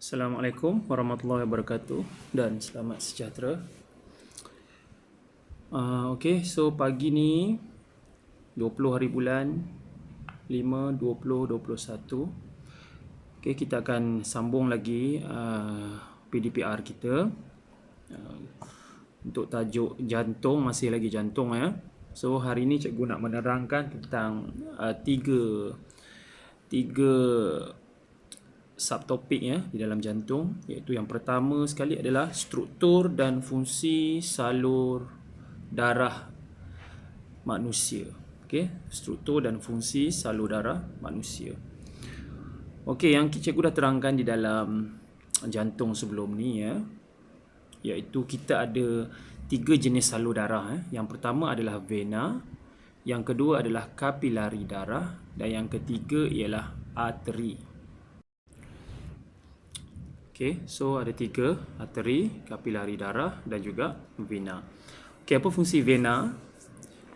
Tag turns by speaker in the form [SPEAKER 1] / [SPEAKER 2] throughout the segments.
[SPEAKER 1] Assalamualaikum warahmatullahi wabarakatuh dan selamat sejahtera. Okey, so pagi ni 20 hari bulan 5 2021. Okey, kita akan sambung lagi PDPR kita. Untuk tajuk jantung, masih lagi jantung ya. So hari ni cikgu nak menerangkan tentang tiga subtopik ya di dalam jantung, iaitu yang pertama sekali adalah struktur dan fungsi salur darah manusia. Okey, struktur dan fungsi salur darah manusia. Okey, yang cikgu dah terangkan di dalam jantung sebelum ni ya, iaitu kita ada tiga jenis salur darah. Yang pertama adalah vena, yang kedua adalah kapilari darah, dan yang ketiga ialah arteri. Okey, so ada tiga, arteri, kapilari darah dan juga vena. Okey, apa fungsi vena?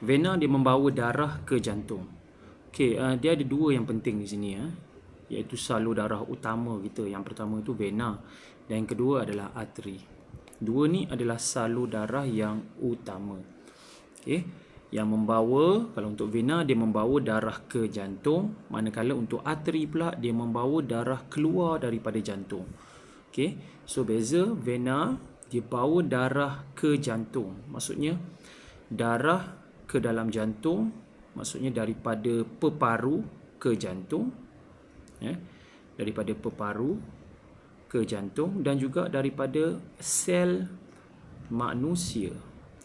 [SPEAKER 1] Vena dia membawa darah ke jantung. Okey, dia ada dua yang penting di sini ya, iaitu salur darah utama kita. Yang pertama itu vena dan yang kedua adalah arteri. Dua ni adalah salur darah yang utama. Okey, yang membawa, kalau untuk vena dia membawa darah ke jantung, manakala untuk arteri pula dia membawa darah keluar daripada jantung. Okey, so beza, vena dia bawa darah ke jantung. Maksudnya darah ke dalam jantung, maksudnya daripada peparu ke jantung ya, daripada peparu ke jantung dan juga daripada sel manusia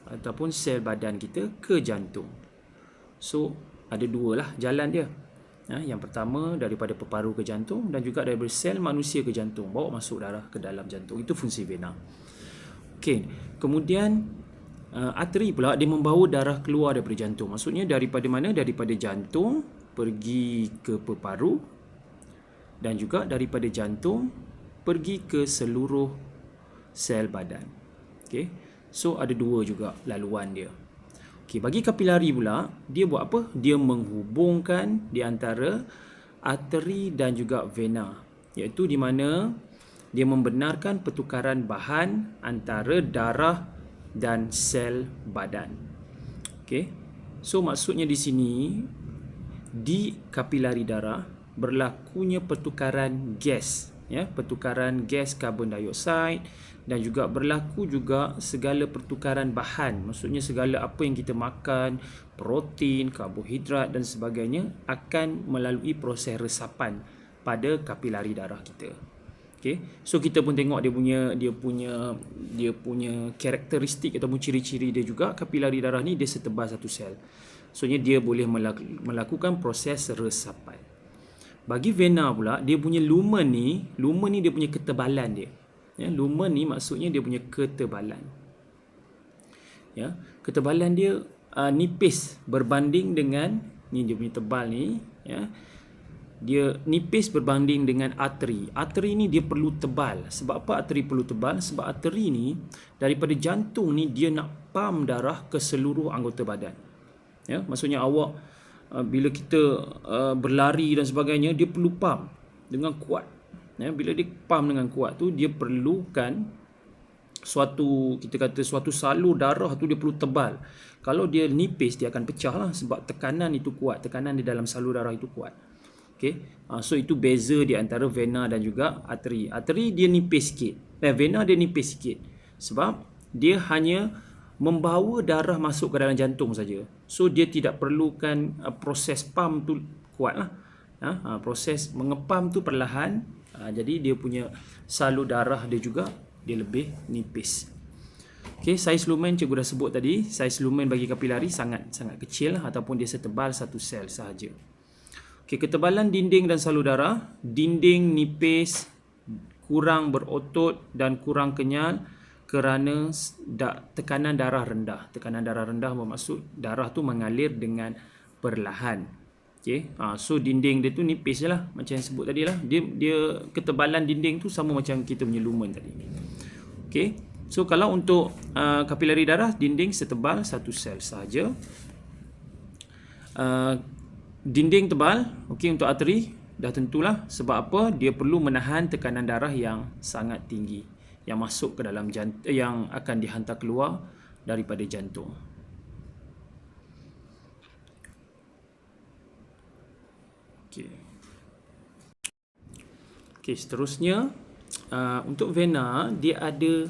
[SPEAKER 1] ataupun sel badan kita ke jantung. So ada dua lah jalan dia. Yang pertama daripada peparu ke jantung dan juga daripada sel manusia ke jantung, bawa masuk darah ke dalam jantung. Itu fungsi vena. Okey, kemudian arteri pula dia membawa darah keluar daripada jantung. Maksudnya daripada mana? Daripada jantung pergi ke peparu dan juga daripada jantung pergi ke seluruh sel badan. Okey, so ada dua juga laluan dia. Okey, bagi kapilari pula, dia buat apa? Dia menghubungkan di antara arteri dan juga vena, iaitu di mana dia membenarkan pertukaran bahan antara darah dan sel badan. Okey, so maksudnya di sini di kapilari darah berlakunya pertukaran gas ya, pertukaran gas karbon dioksida dan juga berlaku juga segala pertukaran bahan. Maksudnya segala apa yang kita makan, protein, karbohidrat dan sebagainya akan melalui proses resapan pada kapilari darah kita. Okey, so kita pun tengok dia punya karakteristik ataupun ciri-ciri dia juga. Kapilari darah ni dia setebal satu sel. Maksudnya dia boleh melakukan proses resapan. Bagi vena pula, dia punya lumen ni dia punya ketebalan dia. Ya, lumen ni maksudnya dia punya ketebalan. Ya, ketebalan dia nipis berbanding dengan ni, dia punya tebal ni ya. Dia nipis berbanding dengan arteri. Arteri ni dia perlu tebal. Sebab apa arteri perlu tebal? Sebab arteri ni daripada jantung ni dia nak pump darah ke seluruh anggota badan. Ya, maksudnya awak bila kita berlari dan sebagainya, dia perlu pump dengan kuat. Ya, bila dia pump dengan kuat tu, dia perlukan suatu salur darah tu dia perlu tebal. Kalau dia nipis, dia akan pecah lah sebab tekanan itu kuat, tekanan di dalam salur darah itu kuat. Okey, so itu beza di antara vena dan juga arteri. Arteri dia nipis sikit, vena dia nipis sikit sebab dia hanya membawa darah masuk ke dalam jantung saja. So dia tidak perlukan proses pump tu kuat lah. Proses mengepam tu perlahan. Jadi dia punya salur darah dia juga dia lebih nipis. Okey, saiz lumen cikgu dah sebut tadi. Saiz lumen bagi kapilari sangat kecil ataupun dia setebal satu sel sahaja. Okey, ketebalan dinding dan salur darah. Dinding nipis, kurang berotot dan kurang kenyal kerana tekanan darah rendah. Tekanan darah rendah bermaksud darah tu mengalir dengan perlahan. Okey, so dinding dia tu nipis je lah, macam yang sebut tadi lah. Dia ketebalan dinding tu sama macam kita punya lumen tadi. Okey, so kalau untuk kapilari darah, dinding setebal satu sel sahaja. Dinding tebal. Okey, untuk arteri dah tentulah sebab apa, dia perlu menahan tekanan darah yang sangat tinggi yang masuk ke dalam jantung, yang akan dihantar keluar daripada jantung. Okey. Okey, seterusnya untuk vena dia ada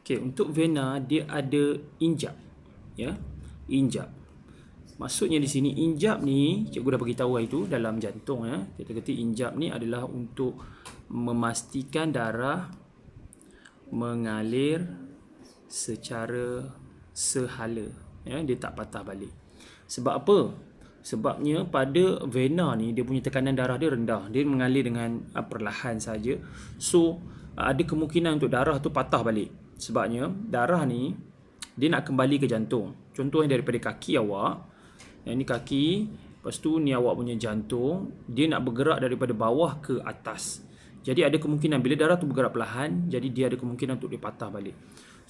[SPEAKER 1] Okey, untuk vena dia ada injap, ya. Injap. Maksudnya di sini injap ni cikgu dah bagi tahu itu dalam jantung, ya. Kita kata injap ni adalah untuk memastikan darah mengalir secara sehala, ya. Dia tak patah balik. Sebab apa? Sebabnya pada vena ni dia punya tekanan darah dia rendah, dia mengalir dengan perlahan saja. So ada kemungkinan untuk darah tu patah balik. Sebabnya darah ni dia nak kembali ke jantung. Contohnya daripada kaki awak, yang ni kaki, lepas tu ni awak punya jantung, dia nak bergerak daripada bawah ke atas. Jadi ada kemungkinan bila darah tu bergerak perlahan, jadi dia ada kemungkinan untuk dia patah balik.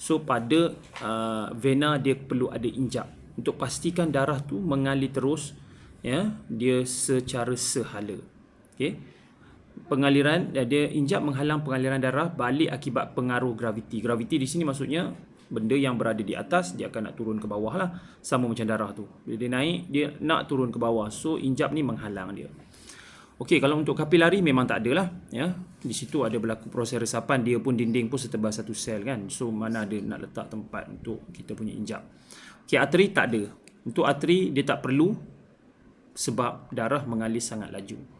[SPEAKER 1] So pada vena dia perlu ada injap untuk pastikan darah tu mengalir terus, ya, dia secara sehala. Okey. Pengaliran dia injap menghalang pengaliran darah balik akibat pengaruh graviti. Graviti di sini maksudnya benda yang berada di atas dia akan nak turun ke bawah lah, sama macam darah tu. Bila dia naik dia nak turun ke bawah. So injap ni menghalang dia. Okey, kalau untuk kapilari memang tak ada lah, ya. Di situ ada berlaku proses resapan, dia pun dinding pun setebal satu sel kan. So mana ada nak letak tempat untuk kita punya injap. Okey, arteri tak ada. Untuk arteri dia tak perlu sebab darah mengalir sangat laju.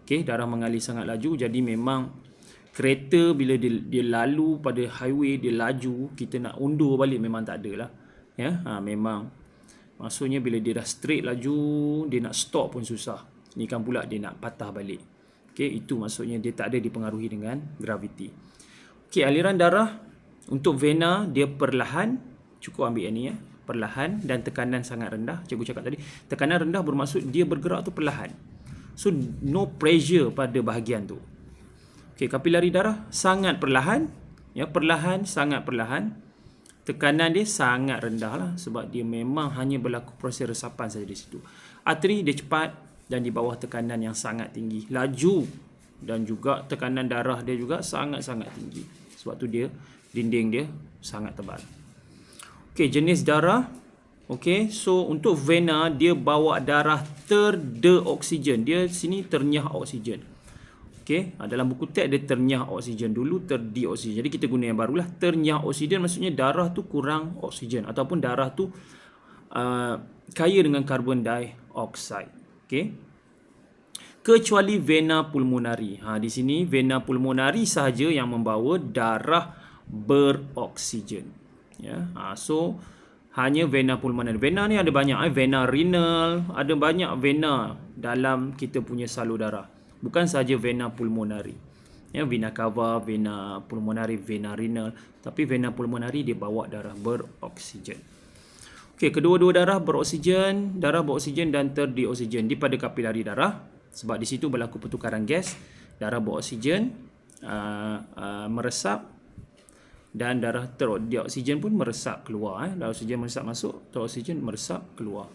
[SPEAKER 1] Okey, darah mengalir sangat laju, jadi memang kereta bila dia lalu pada highway, dia laju, kita nak undur balik memang tak ada lah, ya. Memang maksudnya bila dia dah straight laju, dia nak stop pun susah. Ni kan pula dia nak patah balik. Okey, itu maksudnya dia tak ada dipengaruhi dengan graviti. Okey, aliran darah untuk vena dia perlahan, cukup ambil yang ni, ya. Perlahan dan tekanan sangat rendah. Cikgu cakap tadi, tekanan rendah bermaksud dia bergerak tu perlahan. So no pressure pada bahagian tu. Okey, kapilari darah sangat perlahan, ya, perlahan, sangat perlahan. Tekanan dia sangat rendah lah sebab dia memang hanya berlaku proses resapan saja di situ. Arteri dia cepat dan di bawah tekanan yang sangat tinggi, laju, dan juga tekanan darah dia juga sangat-sangat tinggi. Sebab tu dia dinding dia sangat tebal. Okey, jenis darah. Okey, so untuk vena dia bawa darah terdeoksigen. Dia sini ternyah oksigen. Okey, dalam buku teks dia ternyah oksigen, dulu terdeoksigen. Jadi kita guna yang barulah, ternyah oksigen maksudnya darah tu kurang oksigen ataupun darah tu kaya dengan karbon dioksida. Okey. Kecuali vena pulmonari. Di sini vena pulmonari sahaja yang membawa darah beroksigen. Ya. So hanya vena pulmoner. Vena ni ada banyak, vena renal, ada banyak vena dalam kita punya salur darah. Bukan saja vena pulmonari. Ya, vena cava, vena pulmonari, vena renal, tapi vena pulmonari dia bawa darah beroksigen. Okey, kedua-dua darah beroksigen dan terdeoksigen di pada kapilari darah sebab di situ berlaku pertukaran gas, darah beroksigen meresap dan darah teroksigen pun meresap keluar. Darah oksigen meresap masuk, teroksigen meresap keluar.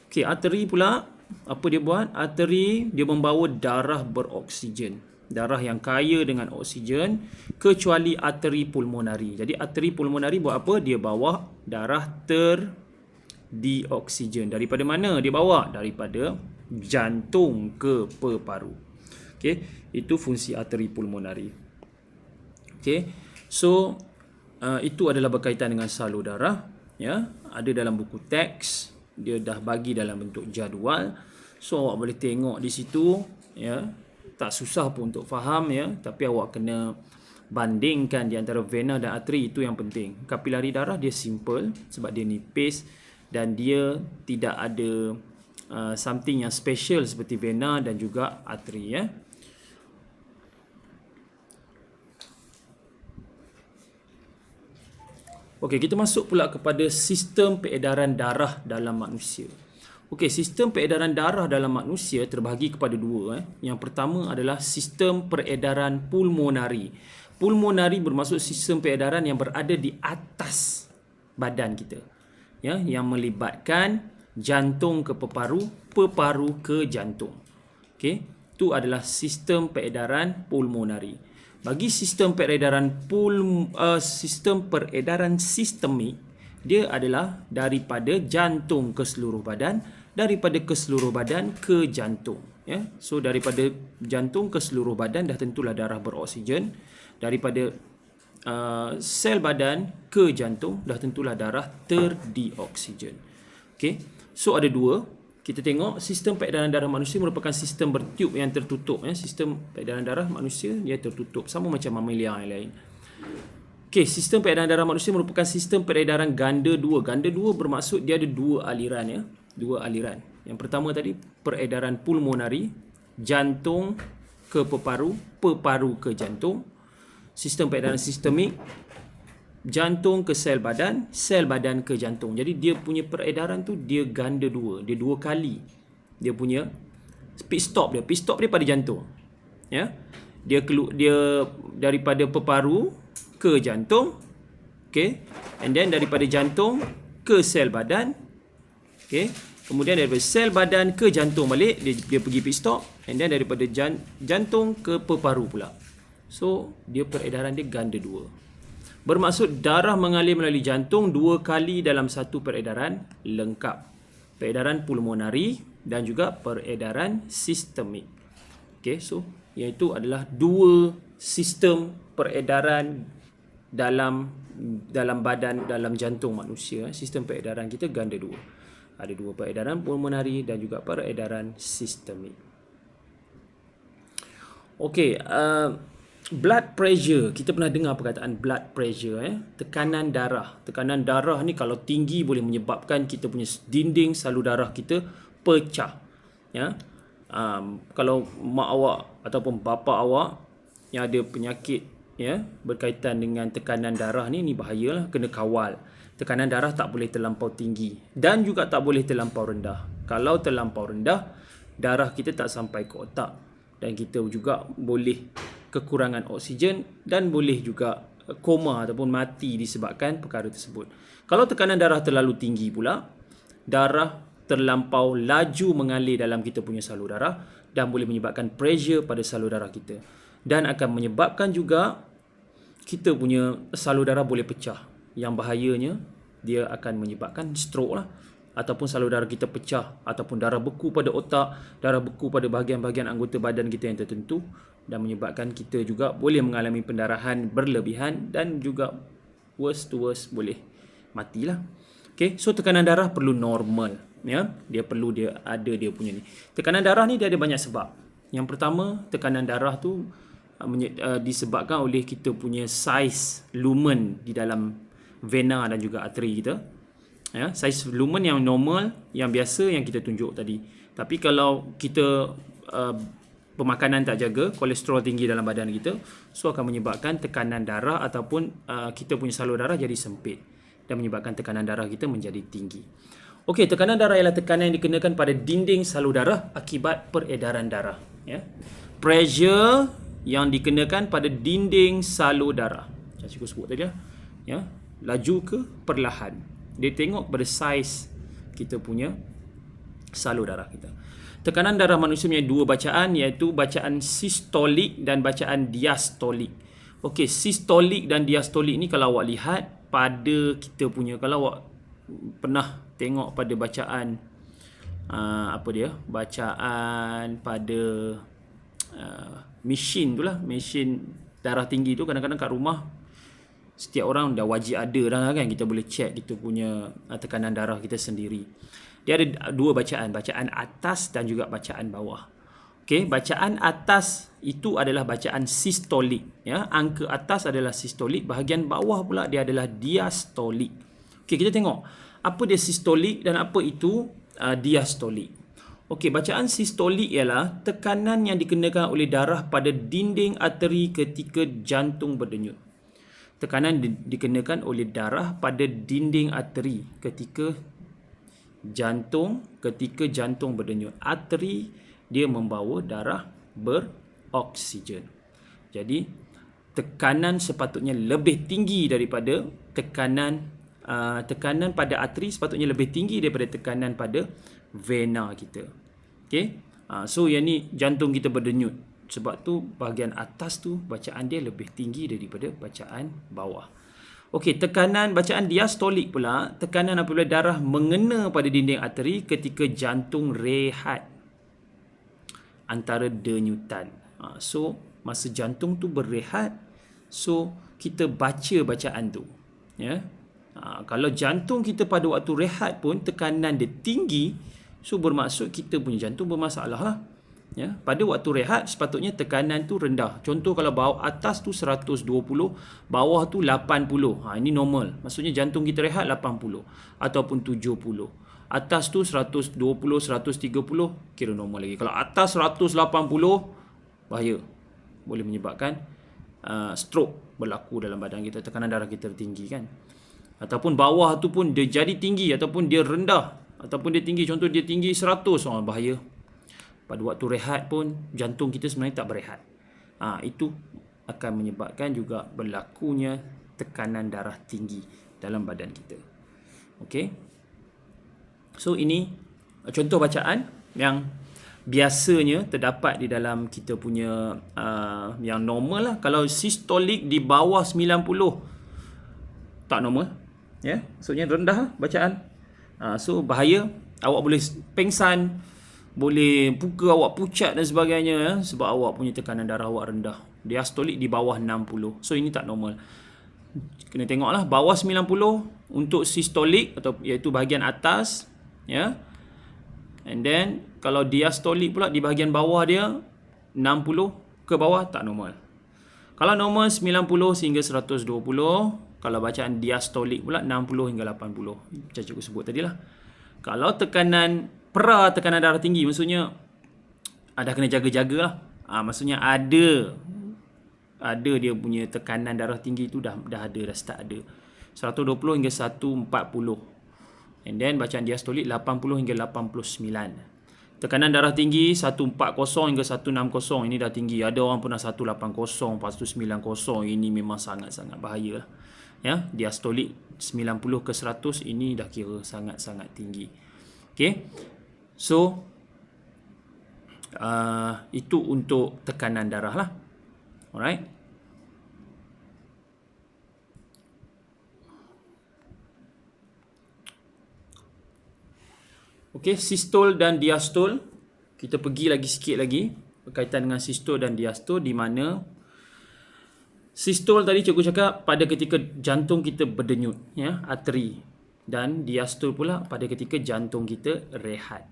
[SPEAKER 1] Okey, arteri pula, apa dia buat? Arteri dia membawa darah beroksigen. Darah yang kaya dengan oksigen kecuali arteri pulmonari. Jadi arteri pulmonari buat apa? Dia bawa darah terdeoksigen. Daripada mana dia bawa? Daripada jantung ke paru. Okey, itu fungsi arteri pulmonari. Okey. So itu adalah berkaitan dengan salur darah, ya. Ada dalam buku teks, dia dah bagi dalam bentuk jadual. So awak boleh tengok di situ, ya. Tak susah pun untuk faham, ya, tapi awak kena bandingkan di antara vena dan arteri, itu yang penting. Kapilari darah dia simple sebab dia nipis dan dia tidak ada something yang special seperti vena dan juga arteri, ya. Okey, kita masuk pula kepada sistem peredaran darah dalam manusia. Okey, sistem peredaran darah dalam manusia terbahagi kepada dua. Yang pertama adalah sistem peredaran pulmonari. Pulmonari bermaksud sistem peredaran yang berada di atas badan kita. ya, yang melibatkan jantung ke peparu, peparu ke jantung. Okey, itu adalah sistem peredaran pulmonari. Bagi sistem peredaran sistem peredaran sistemik, dia adalah daripada jantung ke seluruh badan, daripada ke seluruh badan ke jantung, ya. So daripada jantung ke seluruh badan dah tentulah darah beroksigen, daripada sel badan ke jantung dah tentulah darah terdioksigen. Okey, so ada dua. Kita tengok sistem peredaran darah manusia merupakan sistem bertiup yang tertutup, ya. Sistem peredaran darah manusia dia tertutup sama macam mamalia yang lain. Okey, sistem peredaran darah manusia merupakan sistem peredaran ganda dua. Ganda dua bermaksud dia ada dua aliran, ya. Dua aliran. Yang pertama tadi peredaran pulmonari, jantung ke peparu, peparu ke jantung. Sistem peredaran sistemik, jantung ke sel badan ke jantung. Jadi dia punya peredaran tu dia ganda dua, dia dua kali. Dia punya pit stop dia pada jantung. Ya. Dia daripada peparu ke jantung. Okey. And then daripada jantung ke sel badan. Okey. Kemudian daripada sel badan ke jantung balik, dia pergi pit stop, and then daripada jantung ke peparu pula. So dia peredaran dia ganda dua. Bermaksud darah mengalir melalui jantung dua kali dalam satu peredaran lengkap. Peredaran pulmonari dan juga peredaran sistemik. Okey, so iaitu adalah dua sistem peredaran dalam badan, dalam jantung manusia. Sistem peredaran kita ganda dua. Ada dua peredaran pulmonari dan juga peredaran sistemik. Okey, blood pressure, kita pernah dengar perkataan blood pressure, tekanan darah. Tekanan darah ni kalau tinggi boleh menyebabkan kita punya dinding salur darah kita pecah, ya. Kalau mak awak ataupun bapa awak yang ada penyakit, ya, berkaitan dengan tekanan darah ni bahayalah, kena kawal. Tekanan darah tak boleh terlampau tinggi dan juga tak boleh terlampau rendah. Kalau terlampau rendah, darah kita tak sampai ke otak dan kita juga boleh kekurangan oksigen dan boleh juga koma ataupun mati disebabkan perkara tersebut. Kalau tekanan darah terlalu tinggi pula, darah terlampau laju mengalir dalam kita punya salur darah dan boleh menyebabkan pressure pada salur darah kita dan akan menyebabkan juga kita punya salur darah boleh pecah. Yang bahayanya dia akan menyebabkan stroke lah, ataupun salur darah kita pecah, ataupun darah beku pada otak, darah beku pada bahagian-bahagian anggota badan kita yang tertentu dan menyebabkan kita juga boleh mengalami pendarahan berlebihan dan juga worst to worst boleh matilah. Okey, so tekanan darah perlu normal, ya. Dia ada dia punya ni. Tekanan darah ni dia ada banyak sebab. Yang pertama, tekanan darah tu disebabkan oleh kita punya saiz lumen di dalam vena dan juga arteri kita. Ya, saiz lumen yang normal, yang biasa yang kita tunjuk tadi. Tapi kalau kita pemakanan tak jaga, kolesterol tinggi dalam badan kita, so akan menyebabkan tekanan darah ataupun kita punya salur darah jadi sempit dan menyebabkan tekanan darah kita menjadi tinggi. Okey, tekanan darah ialah tekanan yang dikenakan pada dinding salur darah akibat peredaran darah, ya. Pressure yang dikenakan pada dinding salur darah. Macam cikgu sebut tadi, ya. Laju ke perlahan. Dia tengok pada saiz kita punya salur darah kita. Tekanan darah manusia punya dua bacaan, iaitu bacaan sistolik dan bacaan diastolik. Okey, sistolik dan diastolik ni kalau awak lihat pada kita punya, kalau awak pernah tengok pada bacaan bacaan pada mesin tu lah, mesin darah tinggi tu, kadang-kadang kat rumah setiap orang dah wajib ada dah kan, kita boleh check kita punya tekanan darah kita sendiri. Dia ada dua bacaan, bacaan atas dan juga bacaan bawah. Okey, bacaan atas itu adalah bacaan sistolik, ya. Angka atas adalah sistolik, bahagian bawah pula dia adalah diastolik. Okey, kita tengok apa dia sistolik dan apa itu diastolik. Okey, bacaan sistolik ialah tekanan yang dikenakan oleh darah pada dinding arteri ketika jantung berdenyut. Tekanan dikenakan oleh darah pada dinding arteri ketika jantung berdenyut. Arteri dia membawa darah beroksigen. Jadi tekanan sepatutnya lebih tinggi daripada tekanan tekanan pada arteri sepatutnya lebih tinggi daripada tekanan pada vena kita. Okey. So yang ni jantung kita berdenyut. Sebab tu bahagian atas tu bacaan dia lebih tinggi daripada bacaan bawah. Okey, tekanan bacaan diastolik pula, tekanan apabila darah mengena pada dinding arteri ketika jantung rehat antara denyutan. So masa jantung tu berehat, so kita baca bacaan tu. Ya. Kalau jantung kita pada waktu rehat pun tekanan dia tinggi, so bermaksud kita punya jantung bermasalah lah. Ya, pada waktu rehat sepatutnya tekanan tu rendah. Contoh kalau bawah atas tu 120, bawah tu 80. Ini normal. Maksudnya jantung kita rehat 80 ataupun 70. Atas tu 120, 130 kira normal lagi. Kalau atas 180 bahaya. Boleh menyebabkan stroke berlaku dalam badan kita, tekanan darah kita tinggi kan. Ataupun bawah tu pun dia jadi tinggi ataupun dia rendah ataupun dia tinggi, contoh dia tinggi 100, bahaya. Pada waktu rehat pun jantung kita sebenarnya tak berehat. Itu akan menyebabkan juga berlakunya tekanan darah tinggi dalam badan kita. Okey. So ini contoh bacaan yang biasanya terdapat di dalam kita punya yang normal lah. Kalau sistolik di bawah 90 tak normal. Ya, maksudnya rendah lah bacaan. So bahaya, awak boleh pengsan, boleh buka awak pucat dan sebagainya ya, sebab awak punya tekanan darah awak rendah. Diastolik di bawah 60. So ini tak normal. Kena tengoklah bawah 90 untuk sistolik atau iaitu bahagian atas ya. And then kalau diastolik pula di bahagian bawah dia 60 ke bawah tak normal. Kalau normal 90 sehingga 120, kalau bacaan diastolik pula 60 hingga 80. Macam cikgu sebut tadilah. Kalau tekanan tekanan darah tinggi, maksudnya ada kena jaga-jaga lah. Maksudnya ada dia punya tekanan darah tinggi tu dah start ada. 120 hingga 140. And then bacaan diastolik 80 hingga 89. Tekanan darah tinggi 140 hingga 160 ini dah tinggi. Ada orang pernah 180, lepas tu 90. Ini memang sangat-sangat bahaya lah. Ya, diastolik 90 ke 100 ini dah kira sangat-sangat tinggi. Okey. So itu untuk tekanan darah lah. Alright. Okey, sistol dan diastol. Kita pergi lagi sikit lagi berkaitan dengan sistol dan diastol, di mana sistol tadi cikgu cakap pada ketika jantung kita berdenyut ya, arteri, dan diastol pula pada ketika jantung kita rehat.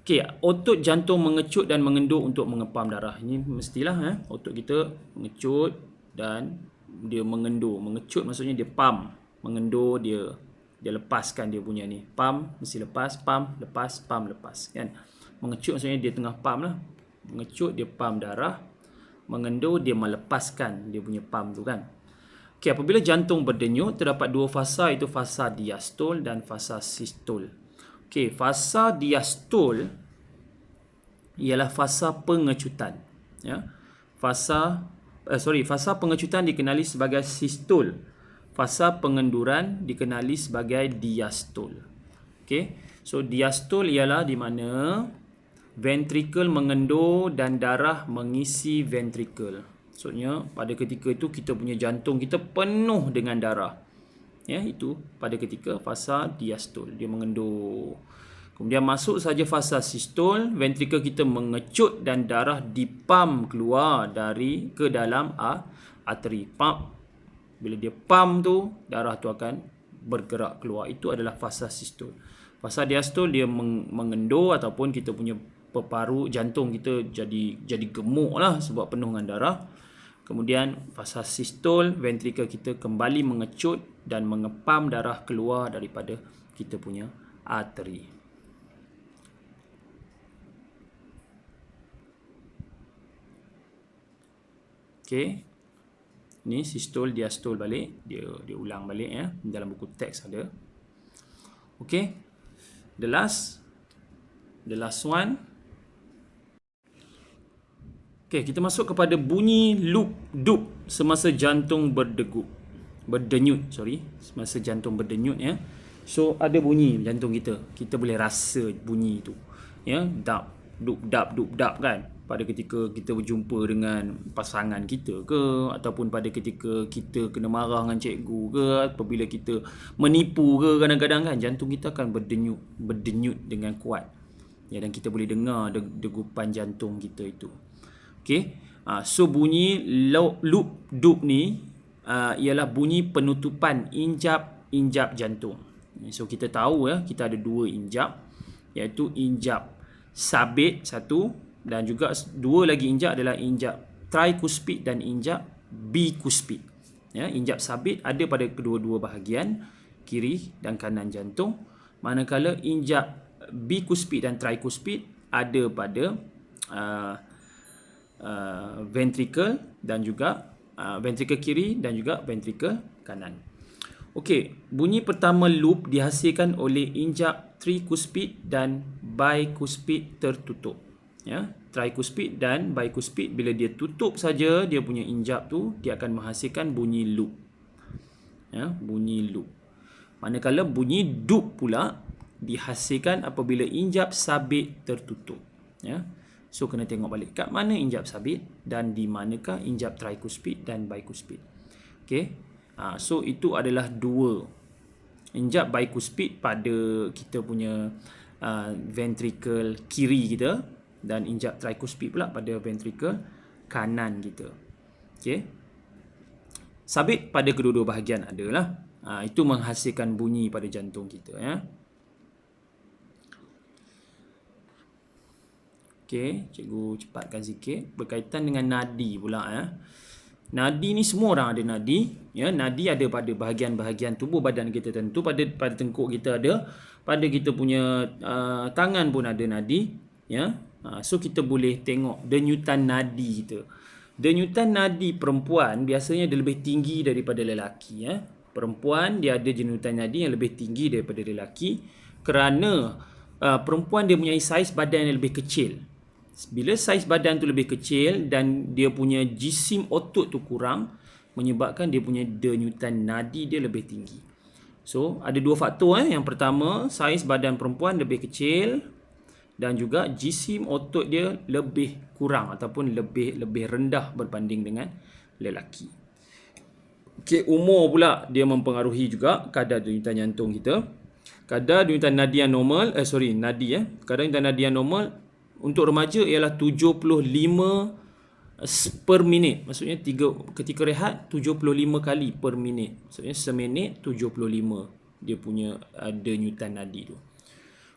[SPEAKER 1] Okey, otot jantung mengecut dan mengendur untuk mengepam darah. Ini mestilah otot kita mengecut dan dia mengendur. Mengecut maksudnya dia pump, mengendur dia lepaskan dia punya ni. Pump mesti lepas, pump lepas, pump lepas kan. Mengecut maksudnya dia tengah pump lah. Mengecut dia pump darah, mengendur dia melepaskan dia punya pump tu kan. Okey, apabila jantung berdenyut terdapat dua fasa, iaitu fasa diastol dan fasa sistol. Okey, fasa diastol ialah fasa pengecutan ya. Fasa pengecutan dikenali sebagai sistol. Fasa pengenduran dikenali sebagai diastol. Okey. So diastol ialah di mana ventrikel mengendur dan darah mengisi ventrikel. Maksudnya pada ketika itu kita punya jantung kita penuh dengan darah. Ya, itu pada ketika fasa diastol, dia mengendur. Kemudian masuk saja fasa sistol, ventrikel kita mengecut dan darah dipam keluar ke dalam arteri. Pump. Bila dia pump tu, darah tu akan bergerak keluar. Itu adalah fasa sistol. Fasa diastol dia mengendur ataupun kita punya paru jantung kita jadi gemuk lah sebab penuh dengan darah. Kemudian fasa sistol, ventrikel kita kembali mengecut dan mengepam darah keluar daripada kita punya arteri. Okey. Ni sistol diastol balik, dia ulang balik ya, dalam buku teks ada. Okey. The last one. Okey, kita masuk kepada bunyi loop dup semasa jantung berdegup. berdenyut, semasa jantung berdenyut, ya. So ada bunyi jantung kita. Kita boleh rasa bunyi itu. Ya, dap duk dap kan. Pada ketika kita berjumpa dengan pasangan kita ke, ataupun pada ketika kita kena marah dengan cikgu ke, apabila kita menipu ke, kadang-kadang kan jantung kita akan berdenyut dengan kuat. Ya, dan kita boleh dengar degupan jantung kita itu. Okey. So bunyi loop dup ni ialah bunyi penutupan injap jantung. So kita tahu, ya, kita ada dua injap, iaitu injap sabit satu, dan juga dua lagi injap adalah injap trikuspid dan injap bikuspid. Ya, injap sabit ada pada kedua-dua bahagian kiri dan kanan jantung, manakala injap bikuspid dan trikuspid ada pada ventricle dan juga ventricle kiri dan juga ventricle kanan. Okey, bunyi pertama loop dihasilkan oleh injap trikuspid dan bikuspid tertutup. Ya, trikuspid dan bikuspid bila dia tutup saja dia punya injap tu, dia akan menghasilkan bunyi loop. Ya, bunyi loop. Manakala bunyi dup pula dihasilkan apabila injap sabit tertutup. Ya. So kena tengok balik kat mana injap sabit dan di manakah injap trikuspid dan bikuspid. Okey. So itu adalah dua injap bikuspid pada kita punya ventricle kiri kita, dan injap trikuspid pula pada ventricle kanan kita. Okey. Sabit pada kedua-dua bahagian adalah. Itu menghasilkan bunyi pada jantung kita, ya. Okey, cikgu cepatkan sikit berkaitan dengan nadi pula, ya. Nadi ni semua orang ada nadi, ya. Nadi ada pada bahagian-bahagian tubuh badan kita tentu, pada tengkuk kita ada, pada kita punya tangan pun ada nadi, ya. So kita boleh tengok denyutan nadi kita. Denyutan nadi perempuan biasanya dia lebih tinggi daripada lelaki, ya. Perempuan dia ada denyutan nadi yang lebih tinggi daripada lelaki kerana perempuan dia punya saiz badan yang lebih kecil. Bila saiz badan tu lebih kecil dan dia punya jisim otot tu kurang, menyebabkan dia punya denyutan nadi dia lebih tinggi. So ada dua faktor. Yang pertama, saiz badan perempuan lebih kecil dan juga jisim otot dia lebih kurang ataupun lebih rendah berbanding dengan lelaki. Okey, umur pula dia mempengaruhi juga kadar denyutan jantung kita. Kadar denyutan nadi yang normal, kadar denyutan nadi yang normal untuk remaja ialah 75 per minit. Maksudnya ketika rehat 75 kali per minit. Maksudnya seminit 75 dia punya denyutan nadi tu.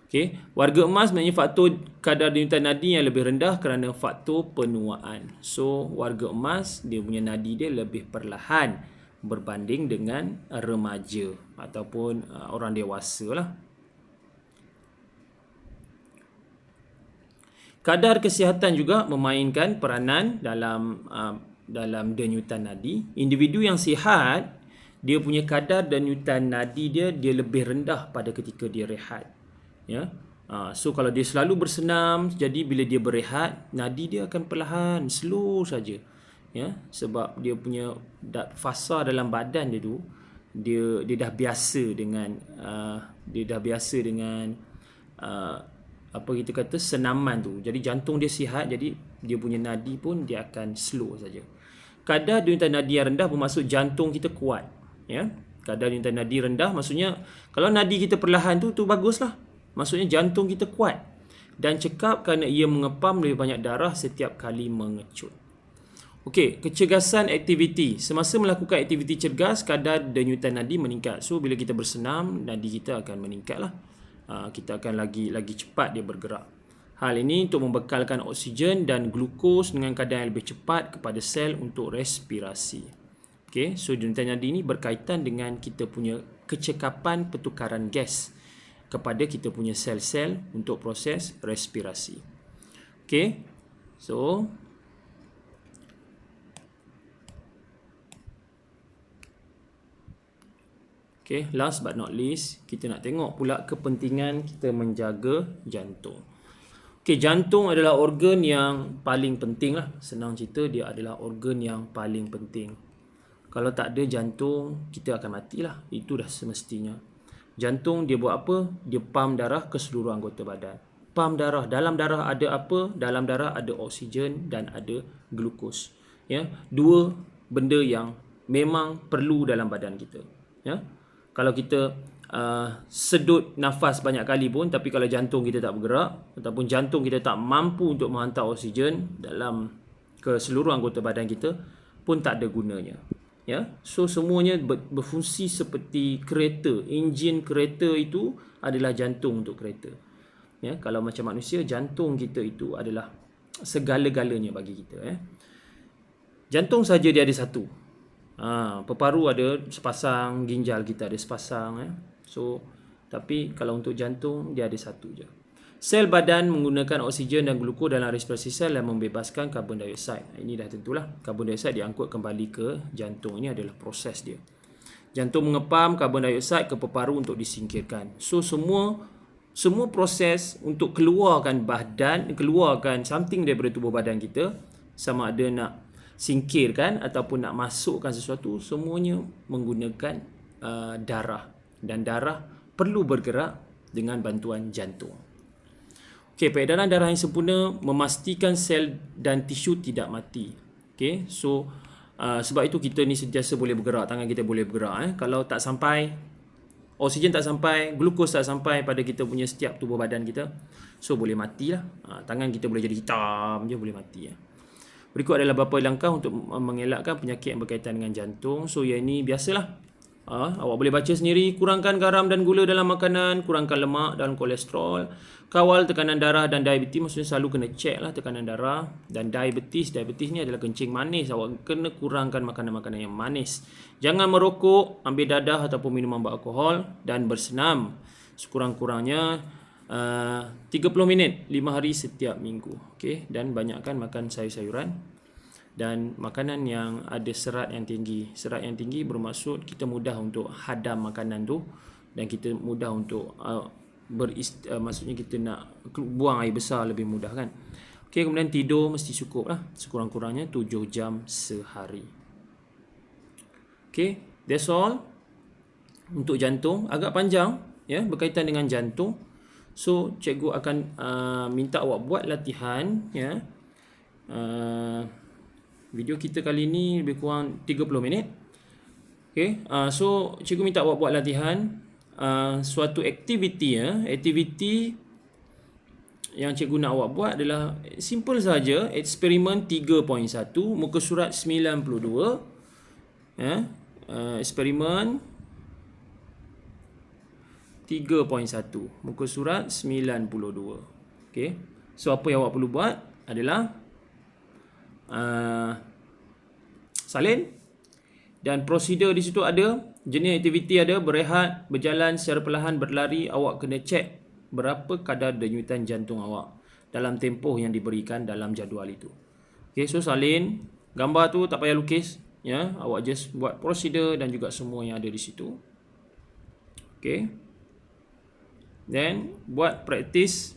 [SPEAKER 1] Okey, warga emas maknanya faktor kadar denyutan nadi yang lebih rendah kerana faktor penuaan. So warga emas dia punya nadi dia lebih perlahan berbanding dengan remaja ataupun orang dewasa lah. Kadar kesihatan juga memainkan peranan dalam denyutan nadi. Individu yang sihat, dia punya kadar denyutan nadi dia lebih rendah pada ketika dia rehat. Ya. So kalau dia selalu bersenam, jadi bila dia berehat, nadi dia akan perlahan, slow saja. Ya, sebab dia punya fasa dalam badan dia tu, dia dah biasa dengan apa kita kata senaman tu. Jadi jantung dia sihat, jadi dia punya nadi pun dia akan slow saja. Kadar denyutan nadi yang rendah bermaksud jantung kita kuat, ya. Kadar denyutan nadi rendah maksudnya kalau nadi kita perlahan tu baguslah. Maksudnya jantung kita kuat dan cekap kerana ia mengepam lebih banyak darah setiap kali mengecut. Okey, kecergasan aktiviti. Semasa melakukan aktiviti cergas, kadar denyutan nadi meningkat. So bila kita bersenam, nadi kita akan meningkatlah. Kita akan lagi cepat dia bergerak. Hal ini untuk membekalkan oksigen dan glukos dengan kadar yang lebih cepat kepada sel untuk respirasi. Okey, so denyutan nadi ini berkaitan dengan kita punya kecekapan pertukaran gas kepada kita punya sel-sel untuk proses respirasi. Okey, so okay, last but not least, kita nak tengok pula kepentingan kita menjaga jantung. Okay, jantung adalah organ yang paling penting lah. Senang cerita, dia adalah organ yang paling penting. Kalau tak ada jantung, kita akan matilah. Itu dah semestinya. Jantung dia buat apa? Dia pump darah ke seluruh anggota badan. Pump darah. Dalam darah ada apa? Dalam darah ada oksigen dan ada glukos. Ya, dua benda yang memang perlu dalam badan kita. Ya, kalau kita sedut nafas banyak kali pun, tapi kalau jantung kita tak bergerak ataupun jantung kita tak mampu untuk menghantar oksigen dalam ke seluruh anggota badan kita, pun tak ada gunanya. Ya, so semuanya berfungsi seperti kereta. Enjin kereta itu adalah jantung untuk kereta. Ya, kalau macam manusia, jantung kita itu adalah segala-galanya bagi kita. Jantung saja dia ada satu. Peparu ada sepasang, ginjal kita ada sepasang. So, tapi kalau untuk jantung dia ada satu je. Sel badan menggunakan oksigen dan gluko dalam respirasi sel dan membebaskan karbon dioksida. Ini dah tentulah. Karbon dioksida diangkut kembali ke jantung. Ini adalah proses dia. Jantung mengepam karbon dioksida ke peparu untuk disingkirkan. So semua proses untuk keluarkan something daripada tubuh badan kita, sama ada nak singkirkan ataupun nak masukkan sesuatu, semuanya menggunakan darah. Dan darah perlu bergerak dengan bantuan jantung. Okey, peredaran darah yang sempurna memastikan sel dan tisu tidak mati. Okey, so sebab itu kita ni sentiasa boleh bergerak, tangan kita boleh bergerak. Kalau tak sampai, oksigen tak sampai, glukos tak sampai pada kita punya setiap tubuh badan kita, so boleh matilah. Tangan kita boleh jadi hitam je, boleh mati. Berikut adalah beberapa langkah untuk mengelakkan penyakit yang berkaitan dengan jantung. So yang ini biasalah. Awak boleh baca sendiri. Kurangkan garam dan gula dalam makanan, kurangkan lemak dan kolesterol, kawal tekanan darah dan diabetes. Maksudnya selalu kena check lah tekanan darah. Dan diabetes ni adalah kencing manis. Awak kena kurangkan makanan-makanan yang manis. Jangan merokok, ambil dadah ataupun minuman beralkohol, dan bersenam sekurang-kurangnya 30 minit 5 hari setiap minggu. Okay? Dan banyakkan makan sayur-sayuran dan makanan yang ada serat yang tinggi. Serat yang tinggi bermaksud kita mudah untuk hadam makanan tu, dan kita mudah untuk maksudnya kita nak buang air besar lebih mudah kan. Okey, kemudian tidur mesti cukup lah, sekurang-kurangnya 7 jam sehari. Okey, that's all untuk jantung. Agak panjang ya, berkaitan dengan jantung. So cikgu akan minta awak buat latihan ya. Video kita kali ni lebih kurang 30 minit. Okay, so cikgu minta awak buat latihan suatu aktiviti ya. Aktiviti yang cikgu nak awak buat adalah simple saja, eksperimen 3.1 muka surat 92 ya. Eksperimen 3.1 muka surat 92. Okay, so apa yang awak perlu buat adalah salin, dan prosedur di situ ada, jenis aktiviti ada, berehat, berjalan secara perlahan, berlari. Awak kena cek berapa kadar denyutan jantung awak dalam tempoh yang diberikan dalam jadual itu. Okay, so salin, gambar tu tak payah lukis ya, awak just buat prosedur dan juga semua yang ada di situ. Okay, then buat praktis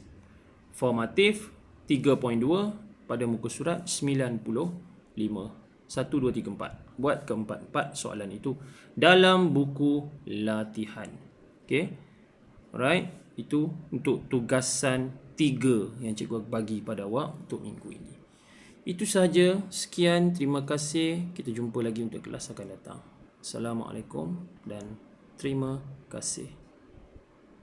[SPEAKER 1] formatif 3.2 pada muka surat 95. 1, 2, 3, 4. Buat keempat-empat soalan itu dalam buku latihan. Okay, alright. Itu untuk tugasan 3 yang cikgu bagi pada awak untuk minggu ini. Itu sahaja. Sekian, terima kasih. Kita jumpa lagi untuk kelas akan datang. Assalamualaikum dan terima kasih.